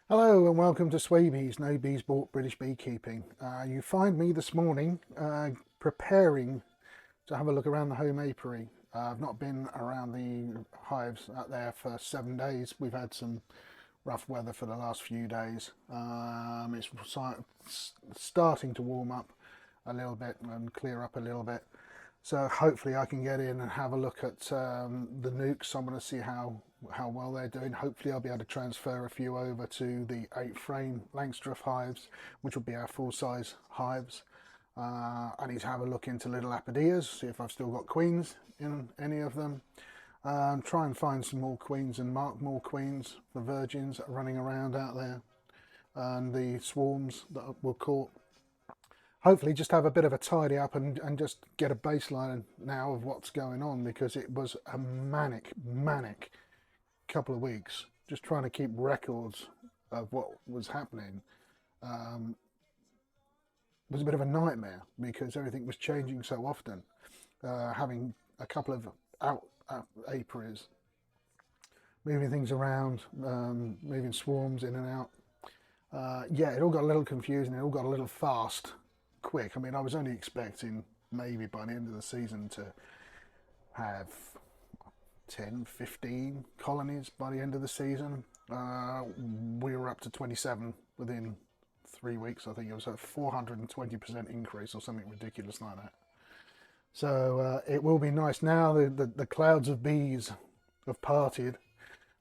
Hello and welcome to Swabies, No Bees Bought British Beekeeping. You find me this morning preparing to have a look around the home apiary. I've not been around the hives out there for 7 days. We've had some rough weather for the last few days. It's starting to warm up a little bit and clear up a little bit. So hopefully I can get in and have a look at the nukes. I want to see how well they're doing. Hopefully I'll be able to transfer a few over to the 8 frame Langstroth hives, which will be our full size hives. I need to have a look into little apideas, see if I've still got queens in any of them. Try and find some more queens and mark more queens, the virgins running around out there, and the swarms that were caught. Hopefully just have a bit of a tidy up and just get a baseline now of what's going on, because it was a manic couple of weeks just trying to keep records of what was happening. um, was a bit of a nightmare because everything was changing so often. Having a couple of out apiaries, moving things around, moving swarms in and out. Yeah, it all got a little confusing. It all got a little fast, quick. I mean, I was only expecting maybe by the end of the season to have 10, 15 colonies by the end of the season. We were up to 27 within 3 weeks. I think it was a 420% increase or something ridiculous like that. So it will be nice now. The clouds of bees have parted.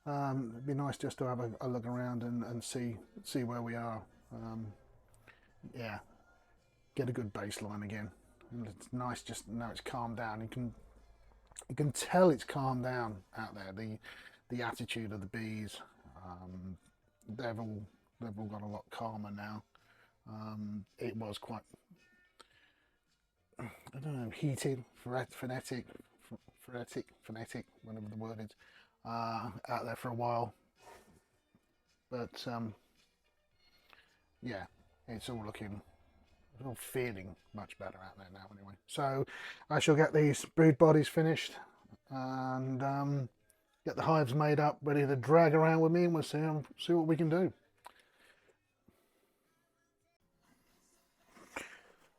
It'd be nice just to have a look around and see where we are. Um, yeah, get a good baseline again. And it's nice just now it's calmed down. You can tell it's calmed down out there. The attitude of the bees. Um, they've all they've all got a lot calmer now. It was quite, I don't know, heated, frenetic, whatever the word is, out there for a while. But yeah, it's all feeling much better out there now anyway. So I shall get these brood bodies finished and get the hives made up, ready to drag around with me, and we'll see what we can do.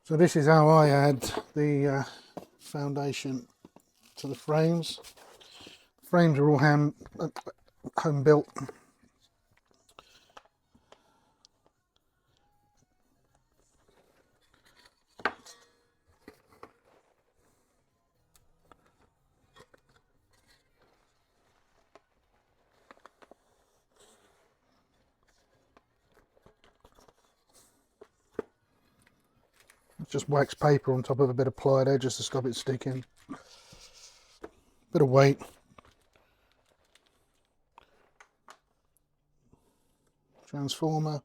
So this is how I add the foundation to the frames. The frames are all home built. It's just wax paper on top of a bit of plied edge just to stop it sticking. Bit of weight. Transformer.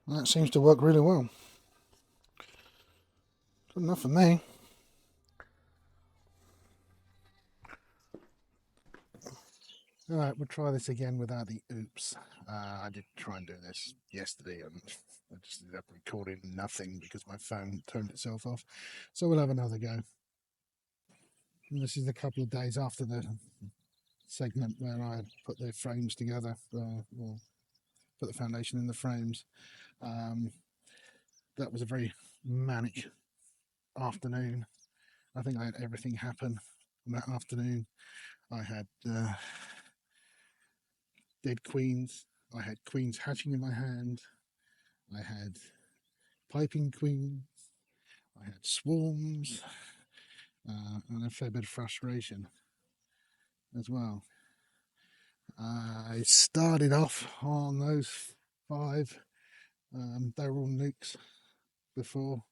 That seems to work really well. Good enough for me. Alright, we'll try this again without the oops. I did try and do this yesterday and I just ended up recording nothing because my phone turned itself off. So we'll have another go. And this is a couple of days after the segment where I put the frames together, or put the foundation in the frames. That was a very manic afternoon. I think I had everything happen on that afternoon. I had dead queens. I had queens hatching in my hand. I had piping queens. I had swarms, and a fair bit of frustration as well. I started off on those 5. They were all nukes before.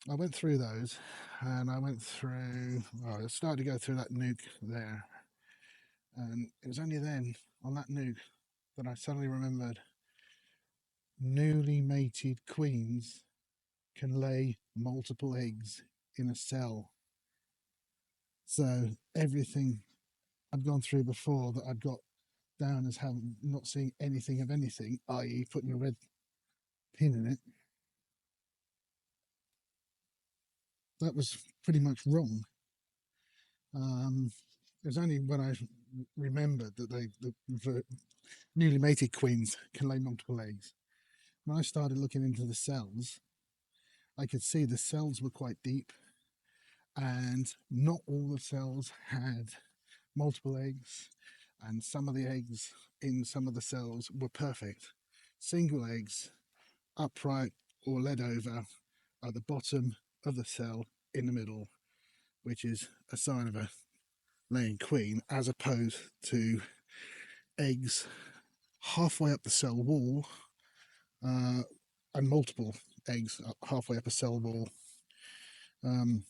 I went through those, and I started to go through that nuke there, and it was only then on that nuke that I suddenly remembered newly mated queens can lay multiple eggs in a cell. So everything I'd gone through before that I'd got down as having not seeing anything of anything, i.e. putting a red pin in it, that was pretty much wrong. It was only when I remembered that the newly mated queens can lay multiple eggs. When I started looking into the cells, I could see the cells were quite deep, and not all the cells had multiple eggs, and some of the eggs in some of the cells were perfect. Single eggs, upright or led over, at the bottom of the cell in the middle, which is a sign of a laying queen, as opposed to eggs halfway up the cell wall and multiple eggs halfway up a cell wall. The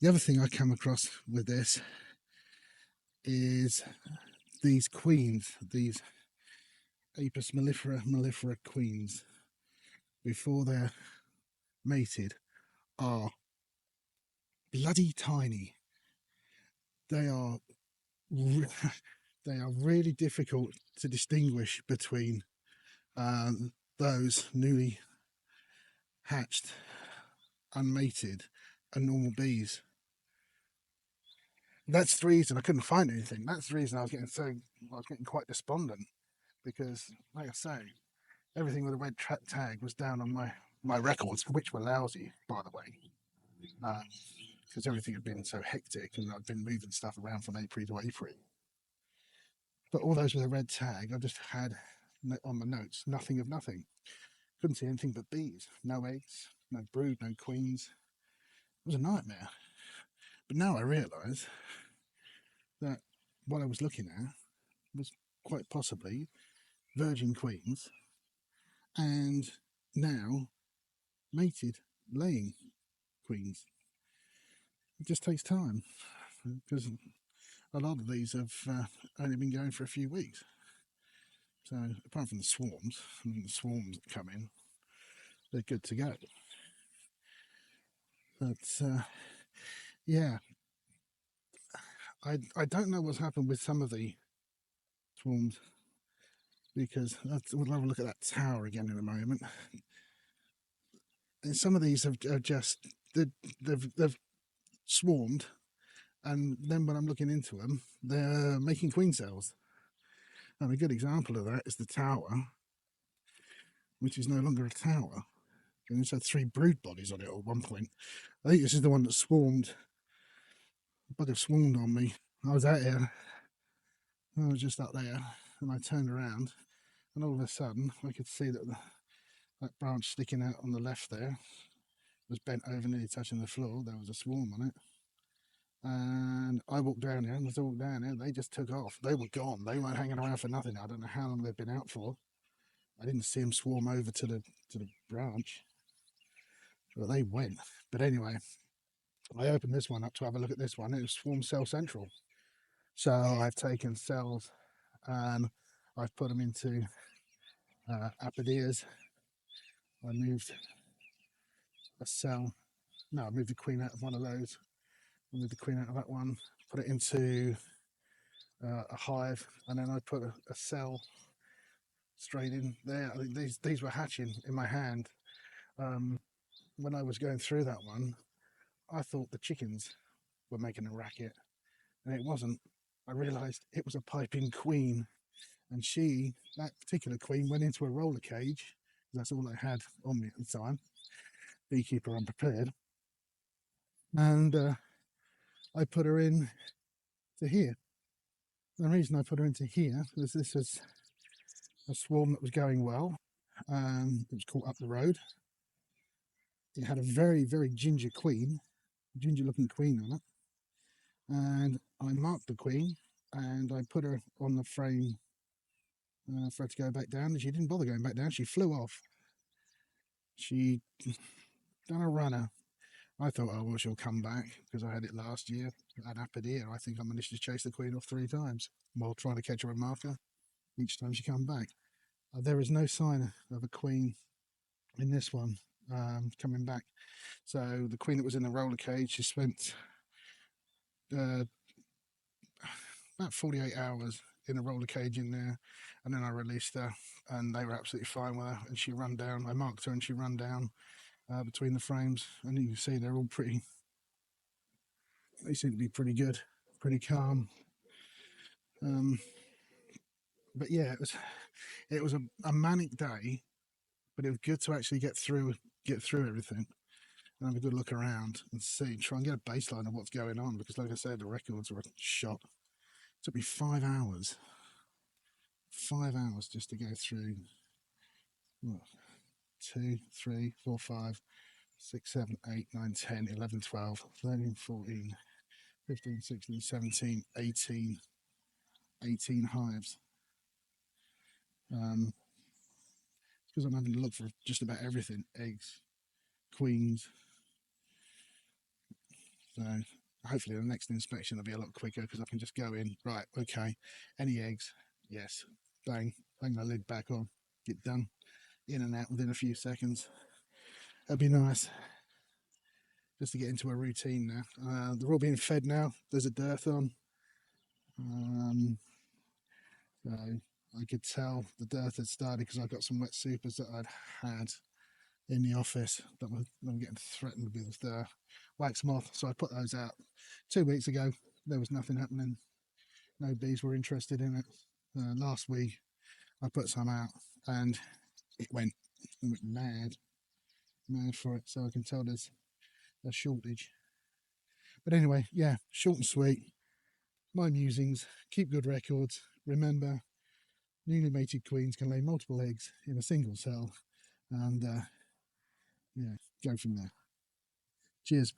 other thing I come across with this is these queens, these Apis mellifera queens, before they're mated, are bloody tiny. They are they are really difficult to distinguish between those newly hatched, unmated, and normal bees. That's the reason I couldn't find anything. That's the reason I was getting quite despondent, because, like I say, everything with a red tag was down on my records, which were lousy, by the way, because everything had been so hectic and I'd been moving stuff around from April to April. But all those with a red tag, I just had on my notes, nothing of nothing. Couldn't see anything but bees. No eggs, no brood, no queens. It was a nightmare. But now I realise that what I was looking at was quite possibly virgin queens and now mated laying queens. It just takes time, because a lot of these have only been going for a few weeks. So apart from the swarms, and the swarms that come in, they're good to go. But yeah, I don't know what's happened with some of the swarms, because we'll have a look at that tower again in a moment. And some of these have just they've swarmed, and then when I'm looking into them, they're making queen cells. And a good example of that is the tower, which is no longer a tower. And it's had 3 brood bodies on it at one point. I think this is the one that swarmed. The bugger swarmed on me. I was out here, I was just up there, and I turned around, and all of a sudden I could see that that branch sticking out on the left there was bent over, nearly touching the floor. There was a swarm on it. And I walked down there, and as I walked down there, they just took off. They were gone. They weren't hanging around for nothing. I don't know how long they've been out for. I didn't see them swarm over to the branch, but they went. But anyway, I opened this one up to have a look at this one. It was Swarm Cell Central. So I've taken cells and I've put them into apodias. I moved a cell. No, I moved the queen out of one of those. I moved the queen out of that one. Put it into a hive, and then I put a cell straight in there. I think these were hatching in my hand. When I was going through that one, I thought the chickens were making a racket, and it wasn't. I realised it was a piping queen, and that particular queen, went into a roller cage. That's all I had on me at the time. Beekeeper unprepared, and I put her in to here. The reason I put her into here was this was a swarm that was going well. It was caught up the road. It had a very, very ginger looking queen on it. And I marked the queen and I put her on the frame for her to go back down. And she didn't bother going back down. She flew off. She done a runner. I thought, oh, well, she'll come back, because I had it last year at Apadia. I think I managed to chase the queen off 3 times while trying to catch her a marker. Each time she come back. There is no sign of a queen in this one coming back. So the queen that was in the roller cage, she spent about 48 hours in a roller cage in there, and then I released her, and they were absolutely fine with her. And she run down. I marked her, and she run down between the frames, and you can see they're all pretty. They seem to be pretty good, pretty calm. But yeah, it was a manic day, but it was good to actually get through everything and have a good look around and see, try and get a baseline of what's going on. Because, like I said, the records were shot. It took me 5 hours, 5 hours just to go through. What, 2, 3, 4, 5, 6, 7, 8, 9, 10, 11, 12, 13, 14, 15, 16, 17, 18 hives. Because I'm having to look for just about everything: eggs, queens. So hopefully the next inspection will be a lot quicker, because I can just go in, right, okay, any eggs? Yes. Bang, bang the lid back on, get done, in and out within a few seconds. That'd be nice, just to get into a routine now. They're all being fed now. There's a dearth on. So I could tell the dearth had started because I got some wet supers that I'd had in the office that were getting threatened with wax moth. So I put those out 2 weeks ago. There was nothing happening. No bees were interested in it. Last week I put some out, and it went mad for it. So I can tell there's a shortage. But anyway, yeah, short and sweet. My musings. Keep good records. Remember, newly mated queens can lay multiple eggs in a single cell, and yeah, go from there. Cheers.